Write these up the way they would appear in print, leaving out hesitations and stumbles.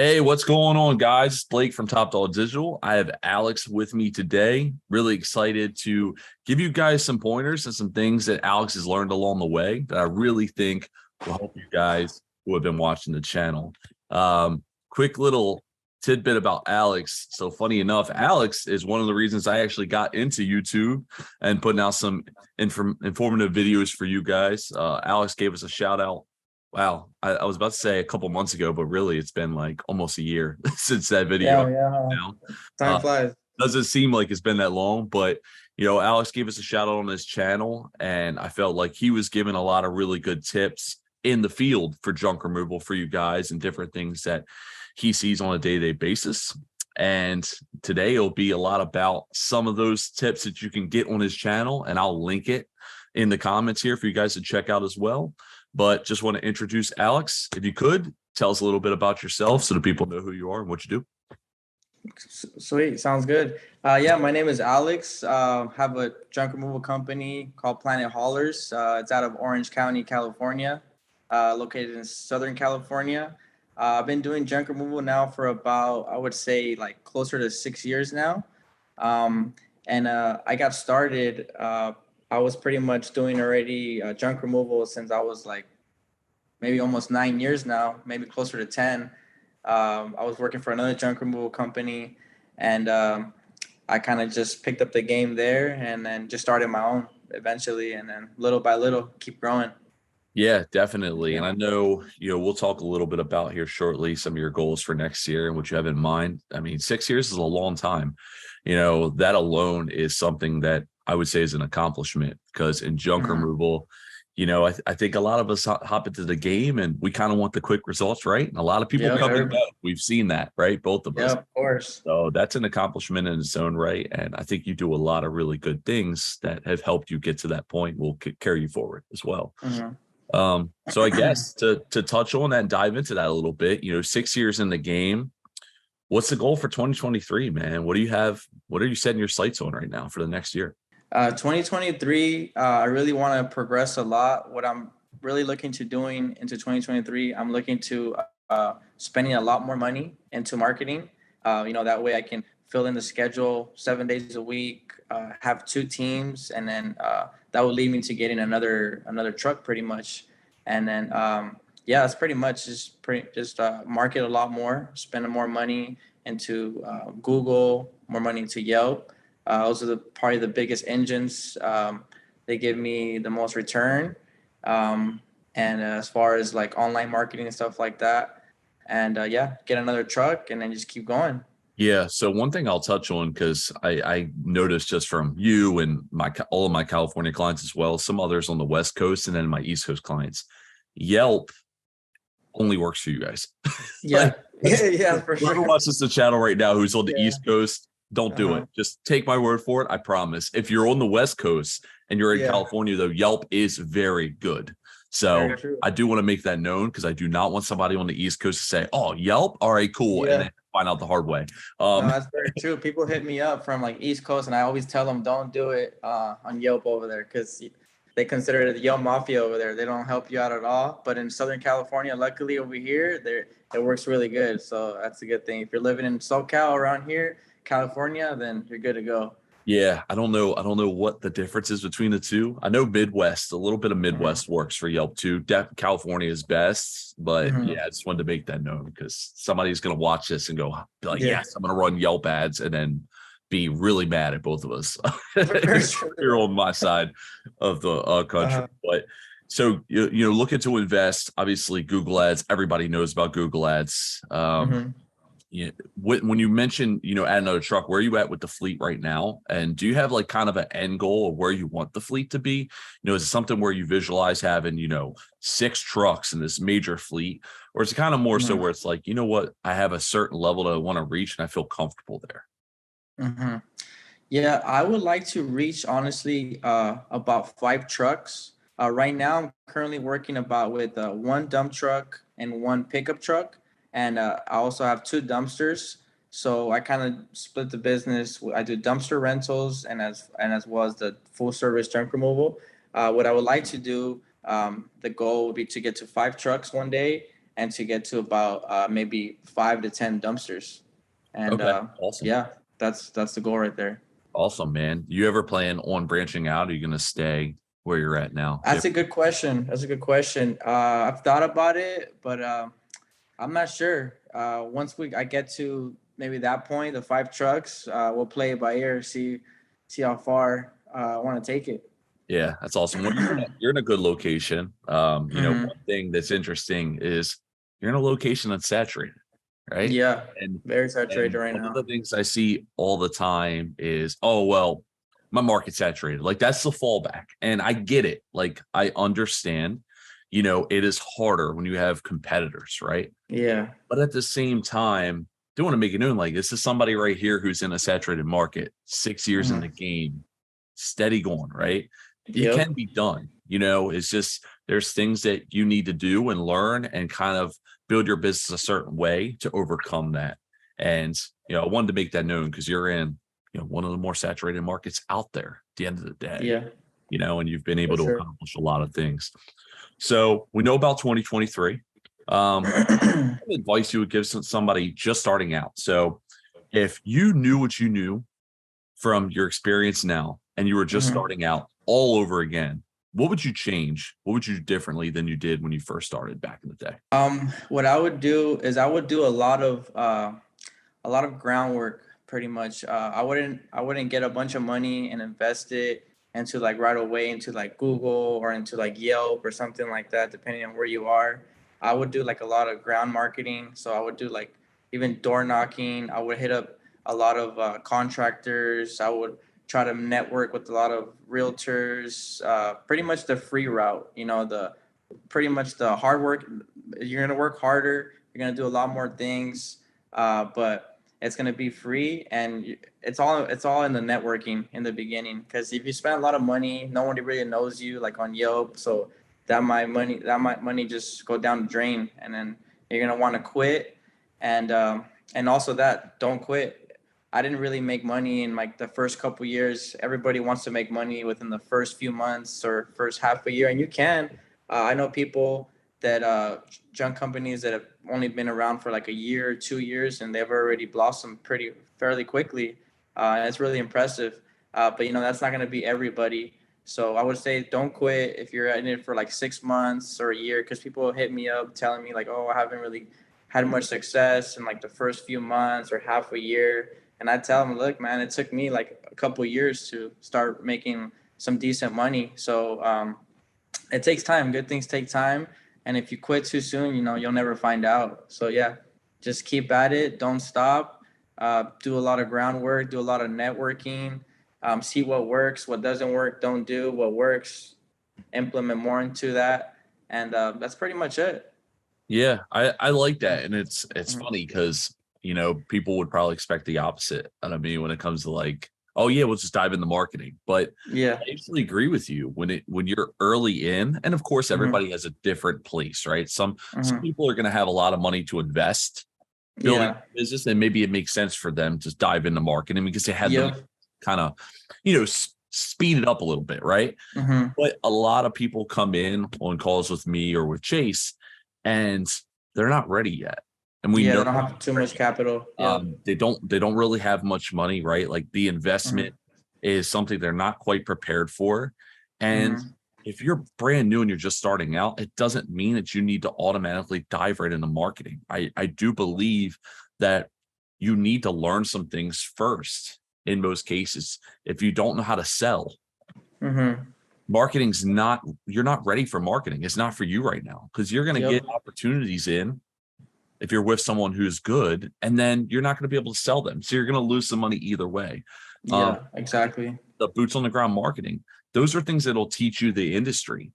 Hey, what's going on, guys? It's Blake from Top Dog Digital. I have Alex with me today. Really excited to give you guys some pointers and some things that Alex has learned along the way that I really think will help you guys who have been watching the channel. Quick little tidbit about Alex. So funny enough, Alex is one of the reasons I actually got into YouTube and putting out some informative videos for you guys. Alex gave us a shout out. Wow, I was about to say a couple months ago, but really it's been like almost a year since that video Yeah. now. Time flies. Doesn't seem like it's been that long, but Alex gave us a shout out on his channel, and I felt like he was giving a lot of really good tips in the field for junk removal for you guys and different things that he sees on a day-to-day basis. And today it'll be a lot about some of those tips that you can get on his channel, and I'll link it in the comments here for you guys to check out as well. But just want to introduce Alex. If you could, tell us a little bit about yourself so the people know who you are and what you do. Sweet, sounds good. Yeah, my name is Alex. Have a junk removal company called Planet Haulers. It's out of Orange County, California, located in Southern California. I've been doing junk removal now for about, I would say, like closer to 6 years now. And I got started. I was pretty much doing already junk removal since I was like maybe almost 9 years now, maybe closer to 10. I was working for another junk removal company, and I kind of just picked up the game there and then just started my own eventually, and then little by little keep growing. Yeah, definitely. And Yeah. I know, we'll talk a little bit about here shortly some of your goals for next year and what you have in mind. I mean, 6 years is a long time. That alone is something that I would say is an accomplishment, because in junk Mhm. removal, I think a lot of us hop into the game and we kind of want the quick results, right? And a lot of people Yep, come and everybody. go. We've seen that, right? Both of us. Yep, of course. So that's an accomplishment in its own right. And I think you do a lot of really good things that have helped you get to that point, will carry you forward as well. Mhm. So I guess to touch on that and dive into that a little bit, 6 years in the game, what's the goal for 2023, man? What do you have? What are you setting your sights on right now for the next year? 2023, I really want to progress a lot. What I'm really looking to doing into 2023, I'm looking to spending a lot more money into marketing. That way I can fill in the schedule 7 days a week, have two teams, and then that will lead me to getting another truck pretty much. And then yeah, that's pretty much just market a lot more, spending more money into Google, more money into Yelp. Those are probably the biggest engines. They give me the most return. And as far as like online marketing and stuff like that, and yeah, get another truck and then just keep going. Yeah. So one thing I'll touch on, because I noticed just from you and all of my California clients as well, some others on the West Coast and then my East Coast clients, Yelp only works for you guys. Yeah, Like, yeah, for whoever sure. watches the channel right now who's on the Yeah. East Coast, don't do Uh-huh. it. Just take my word for it. I promise. If you're on the West Coast and you're in Yeah. California, though, Yelp is very good. So Very true. I do want to make that known, because I do not want somebody on the East Coast to say, "Oh, Yelp, all right, cool," and Yeah. then find out the hard way. No, Um, that's very true. People hit me up from like East Coast, and I always tell them don't do it on Yelp over there because they consider it the Yelp mafia over there. They don't help you out at all. But in Southern California, luckily over here, it works really good. So that's a good thing. If you're living in SoCal around here, California, then you're good to go. Yeah, I don't know. I don't know what the difference is between the two. I know Midwest, a little bit of Hmm. Midwest works for Yelp too. California is best, but Hmm. yeah, I just wanted to make that known, because somebody's going to watch this and be like, Yeah, yes, I'm going to run Yelp ads, and then be really mad at both of us. for You're sure. on my side of the country. Uh, But so, looking to invest, obviously Google ads, everybody knows about Google ads. mhm. Yeah. When you mention, add another truck, where are you at with the fleet right now? And do you have like kind of an end goal of where you want the fleet to be? Is it something where you visualize having, 6 trucks in this major fleet? Or is it kind of more so Mhm. where it's like, you know what, I have a certain level that I want to reach and I feel comfortable there? Mhm. Yeah, I would like to reach honestly about 5 trucks. Right now, I'm currently working about with one dump truck and one pickup truck, and I also have two dumpsters. So I kind of split the business. I do dumpster rentals and as well as the full service junk removal. What I would like to do, the goal would be to get to 5 trucks one day, and to get to about maybe 5 to 10 dumpsters. And Okay. Awesome. yeah, that's the goal right there. Awesome, man. You ever plan on branching out? Or are you going to stay where you're at now? That's a good question. That's a good question. I've thought about it, but I'm not sure. Once I get to maybe that point, the 5 trucks, we'll play it by ear, see how far I want to take it. Yeah, that's awesome. Well, you're in a good location. Mhm. One thing that's interesting is you're in a location that's saturated, right? Yeah, And very saturated right one of now. the things I see all the time is, oh well, my market's saturated. Like that's the fallback. And I get it. Like I understand, it is harder when you have competitors, right? Yeah. But at the same time, don't want to make it known like this is somebody right here who's in a saturated market, 6 years in the Mhm. game, steady going, right? It Yep. can be done. It's just there's things that you need to do and learn and kind of build your business a certain way to overcome that. And I wanted to make that known because you're in, one of the more saturated markets out there at the end of the day, Yeah, and you've been able for to sure. accomplish a lot of things. So we know about 2023. What advice you would give somebody just starting out? So if you knew what you knew from your experience now and you were just Mhm. starting out all over again, what would you change? What would you do differently than you did when you first started back in the day? What I would do is I would do a lot of groundwork pretty much. I wouldn't get a bunch of money and invest it into like right away into like Google or into like Yelp or something like that, depending on where you are. I would do like a lot of ground marketing. So I would do like even door knocking. I would hit up a lot of contractors. I would try to network with a lot of realtors. Pretty much the free route, the pretty much the hard work. You're gonna work harder. You're gonna do a lot more things, but it's gonna be free, and it's all in the networking in the beginning. Because if you spend a lot of money, no one really knows you, like on Yelp. So that might money just go down the drain, and then you're gonna want to quit, and also that don't quit. I didn't really make money in like the first couple years. Everybody wants to make money within the first few months or first half a year, and you can. I know people that junk companies that have only been around for like a year or 2 years, and they've already blossomed pretty fairly quickly. And it's really impressive. But that's not going to be everybody. So I would say don't quit if you're in it for like 6 months or a year, because people hit me up telling me like, oh, I haven't really had much success in like the first few months or half a year. And I tell them, look, man, it took me like a couple years to start making some decent money. So it takes time. Good things take time. And if you quit too soon, you'll never find out. So yeah, just keep at it. Don't stop. Do a lot of groundwork. Do a lot of networking. See what works. What doesn't work, don't do. What works, implement more into that. And that's pretty much it. Yeah, I like that. And it's Mhm. funny because, people would probably expect the opposite out of me when it comes to like, oh yeah, we'll just dive into marketing. But Yeah. I actually agree with you when you're early in, and of course Hmm. everybody has a different place, right? Some Hmm. people are gonna have a lot of money to invest building Yeah. a business, and maybe it makes sense for them to dive into marketing because they had them Yep. kind of, speed it up a little bit, right? Hmm. But a lot of people come in on calls with me or with Chase, and they're not ready yet. And we Yeah. know They don't have too much capital. Yep. they don't really have much money, right? Like the investment Hmm. is something they're not quite prepared for. And Hmm. if you're brand new and you're just starting out, it doesn't mean that you need to automatically dive right into marketing. I do believe that you need to learn some things first in most cases. If you don't know how to sell, Hmm. marketing's not you're not ready for marketing. It's not for you right now because you're going to get Yep. opportunities in if you're with someone who's good, and then you're not going to be able to sell them. So you're going to lose some money either way. Um, Yeah. Exactly. the boots on the ground marketing, those are things that'll teach you the industry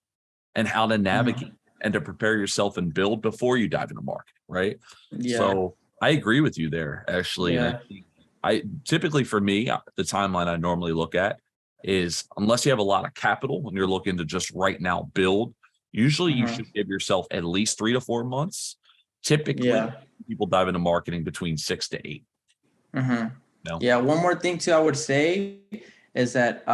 and how to Hmm. navigate and to prepare yourself and build before you dive into marketing, right? Yeah. So I agree with you there, actually. And I Yeah. think I typically for me, the timeline I normally look at is unless you have a lot of capital and you're looking to just right now build, usually you Hmm. should give yourself at least 3 to 4 months. Typically, Yeah. people dive into marketing between 6 to 8. Hmm. No. Yeah. One more thing too, I would say is that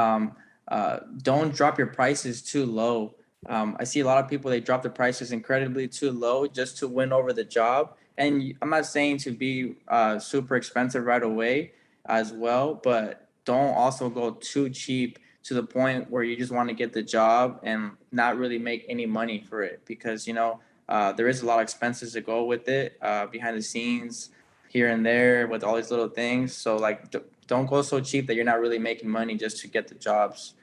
don't drop your prices too low. I see a lot of people, they drop the prices incredibly too low just to win over the job. And I'm not saying to be super expensive right away as well, but don't also go too cheap to the point where you just want to get the job and not really make any money for it, because there is a lot of expenses to go with it behind the scenes here and there with all these little things. So like, don't go so cheap that you're not really making money just to get the jobs,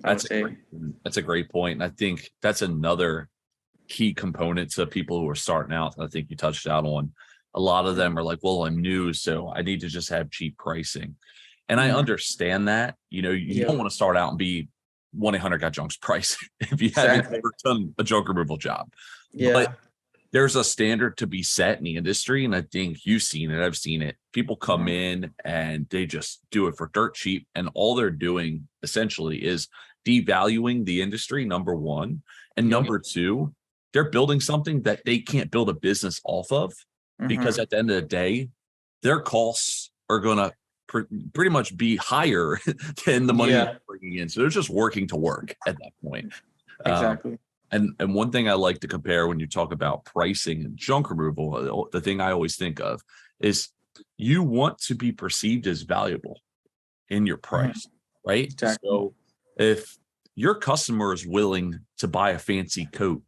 I would That's a say. great, that's a great point. And I think that's another key component to people who are starting out. I think you touched out on. A lot of them are like, well, I'm new, so I need to just have cheap pricing. And I Mhm. understand that. You don't Yep. want to start out and be 1-800 got junk's price if you haven't Exactly. ever done a junk removal job. But Yeah. there's a standard to be set in the industry. And I think you've seen it. I've seen it. People come Mhm. in and they just do it for dirt cheap. And all they're doing essentially is devaluing the industry, number one. And Yep. number two, they're building something that they can't build a business off of, because Mhm. at the end of the day, their costs are going to pretty much be higher than the money that Yeah. they're bringing in. So they're just working to work at that point. Um, Exactly. and one thing I like to compare when you talk about pricing and junk removal, the thing I always think of is you want to be perceived as valuable in your Mhm. price, right? Exactly. So if your customer is willing to buy a fancy coat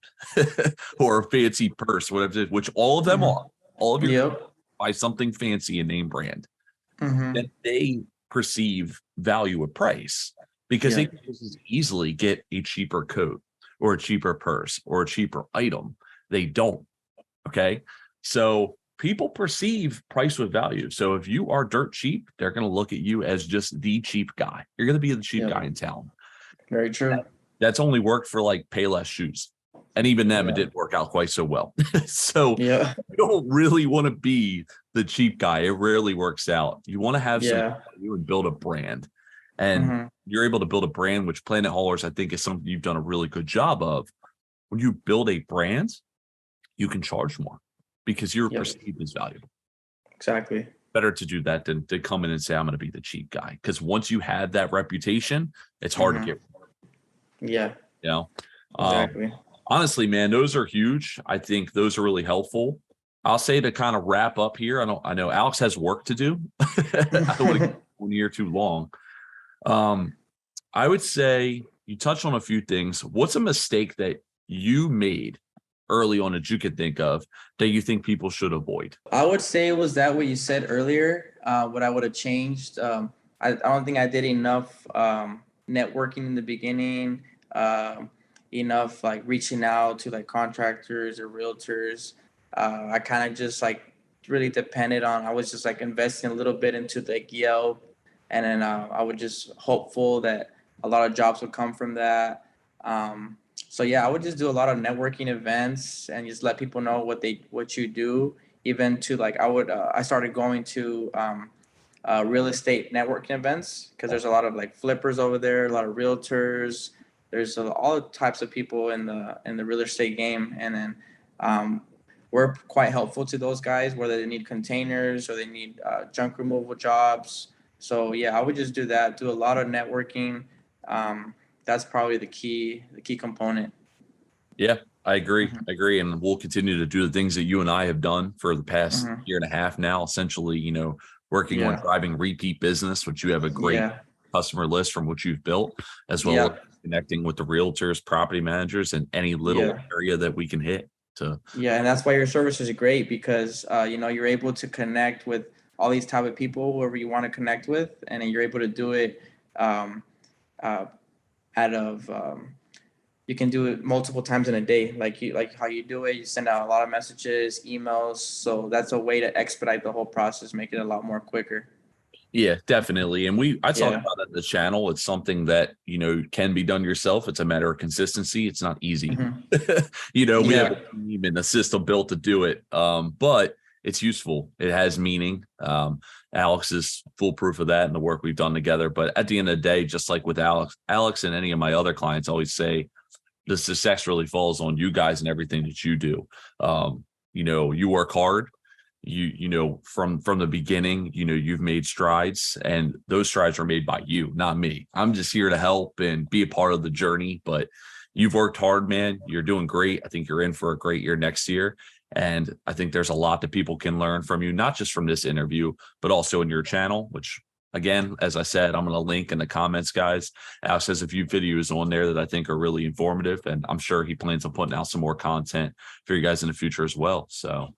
or a fancy purse, whatever, which all of them Mhm. are, all of your Yep. buy something fancy and name brand, then Mhm. they perceive value of price because they Yeah. can just as easily get a cheaper coat or a cheaper purse or a cheaper item. They don't. Okay. So people perceive price with value. So if you are dirt cheap, they're going to look at you as just the cheap guy. You're going to be the cheap Yep. guy in town. Very true. That's only worked for like Payless shoes. And even them, it Yeah. didn't work out quite so well. So Yeah. you don't really want to be the cheap guy. It rarely works out. You want to have some Yeah. value and build a brand. And Mhm. you're able to build a brand, which Planet Haulers, I think, is something you've done a really good job of. When you build a brand, you can charge more because you're Yep. perceived as valuable. Exactly. Better to do that than to come in and say, I'm going to be the cheap guy. Because once you have that reputation, it's hard to Mhm. get, Yeah. you know. Um, Exactly. Honestly, man, those are huge. I think those are really helpful. I'll say to kind of wrap up here. I know Alex has work to do. I don't want to keep one year too long. Um, I would say you touched on a few things. What's a mistake that you made early on that you could think of that you think people should avoid? I would say it was that what you said earlier. What I would have changed. I don't think I did enough networking in the beginning. Enough like reaching out to like contractors or realtors. I kind of just like really depended on. I was just like investing a little bit into like Yelp, and then I would just hopeful that a lot of jobs would come from that. So yeah, I would just do a lot of networking events and just let people know what you do. Even to like I started going to real estate networking events because there's a lot of like flippers over there, a lot of realtors. There's all types of people in the real estate game, and then um, we're quite helpful to those guys whether they need containers or they need junk removal jobs. So yeah, I would just do that. Do a lot of networking. That's probably the key component. Yeah, I agree. Hmm. I agree. And we'll continue to do the things that you and I have done for the past Hmm. year and a half now, essentially, working on Yeah. driving repeat business, which you have a great Yeah. customer list from what you've built, as well as Yeah. connecting with the realtors, property managers, and any little Yeah. area that we can hit to. Yeah, and that's why your service is great because you're able to connect with all these type of people whoever you want to connect with, and then you're able to do it um, uh, out of you can do it multiple times in a day, like how you do it. You send out a lot of messages, emails, so that's a way to expedite the whole process, make it a lot more quicker. Yeah, definitely. And I talk Yeah. about it in the channel. It's something that, can be done yourself. It's a matter of consistency. It's not easy. Hmm. We have a Yeah. team and a system built to do it. But it's useful. It has meaning. Alex is full proof of that and the work we've done together. But at the end of the day, just like with Alex and any of my other clients always say, the success really falls on you guys and everything that you do. You work hard. From the beginning, you've made strides, and those strides are made by you, not me. I'm just here to help and be a part of the journey. But you've worked hard, man. You're doing great. I think you're in for a great year next year. And I think there's a lot that people can learn from you, not just from this interview, but also in your channel, which again, as I said, I'm going to link in the comments, guys. Alex has a few videos on there that I think are really informative, and I'm sure he plans on putting out some more content for you guys in the future as well. So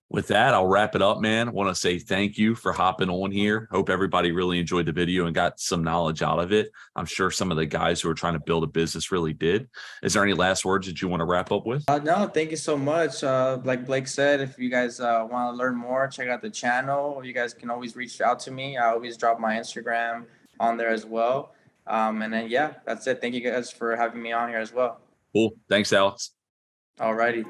with that, I'll wrap it up, man. I want to say thank you for hopping on here. Hope everybody really enjoyed the video and got some knowledge out of it. I'm sure some of the guys who are trying to build a business really did. Is there any last words that you want to wrap up with? No, thank you so much. Like Blake said, if you guys want to learn more, check out the channel. You guys can always reach out to me. I always drop my Instagram on there as well. And then, yeah, that's it. Thank you guys for having me on here as well. Cool. Thanks, Alex. Alrighty.